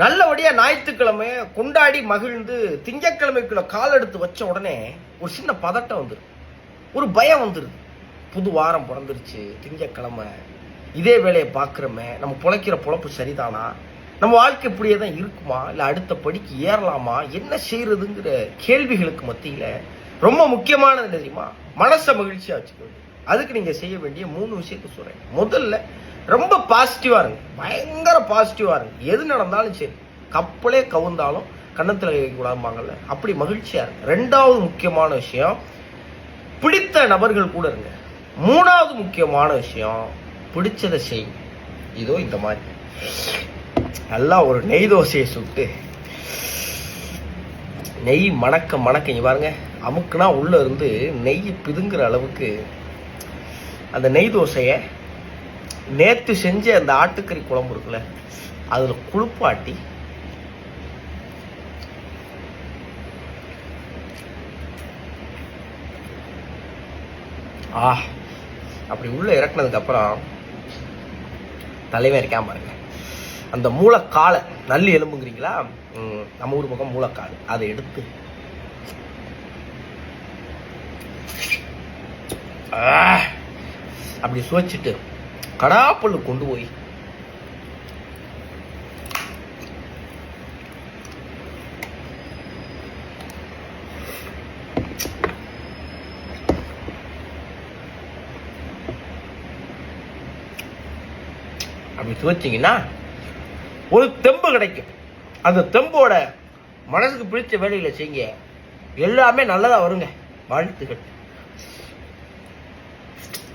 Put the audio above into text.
நல்லபடியா ஞாயிற்றுக்கிழமை கொண்டாடி மகிழ்ந்து திங்கக்கிழமைக்குள்ள கால் எடுத்து வச்ச உடனே ஒரு சின்ன பதட்டம் வந்துடும், ஒரு பயம் வந்துடுது. புது வாரம் பிறந்துருச்சு, திங்கக்கிழமை, இதே வேலையை பார்க்குறோமே, நம்ம பிழைக்கிற பொழப்பு சரிதானா, நம்ம வாழ்க்கை இப்படியே தான் இருக்குமா, இல்லை அடுத்த படிக்கு ஏறலாமா, என்ன செய்யறதுங்கிற கேள்விகளுக்கு மத்தியில் ரொம்ப முக்கியமானது தெரியுமா, மனசை மகிழ்ச்சியாக வச்சுக்கணும். அதுக்கு நீங்கள் செய்ய வேண்டிய 3 விஷயத்த சொல்கிறேன். முதல்ல ரொம்ப பாசிட்டிவாக இருங்க, பயங்கர பாசிட்டிவாக இருங்க. எது நடந்தாலும் சரி, கப்பலே கவுந்தாலும் கன்னத்தில் வைக்கக்கூடாதுமாங்கல்ல, அப்படி மகிழ்ச்சியாக இருங்க. 2வது முக்கியமான விஷயம், பிடித்த நபர்கள் கூட இருங்க. 3வது முக்கியமான விஷயம், பிடிச்சதை செய்யுங்க. இதோ இந்த மாதிரி நல்லா ஒரு நெய் தோசையை சுட்டு, நெய் மணக்க மணக்க பாருங்க, அமுக்குனா உள்ள இருந்து நெய் பிதுங்குற அளவுக்கு அந்த நெய் தோசையை நேற்று செஞ்ச அந்த ஆட்டுக்கறி குழம்பு இருக்குல்ல, அதில் குளிப்பாட்டி அப்படி உள்ள இறக்குனதுக்கு அப்புறம் தலைவன் இருக்காம பாருங்க, அந்த மூளைக்காலை, நல்லி எலும்புங்கிறீங்களா, நம்ம ஊர் பக்கம் மூளைக்கால், அதை எடுத்து அப்படி சுவைச்சிட்டு கடாப்பல்லு கொண்டு போய் அப்படி சுவைச்சிங்கன்னா ஒரு தெம்பு கிடைக்கும். அந்த தெம்போட மனசுக்கு பிடிச்ச வேலைகளை செய்யுங்க, எல்லாமே நல்லதா வருங்க. வாழ்த்துக்கள்.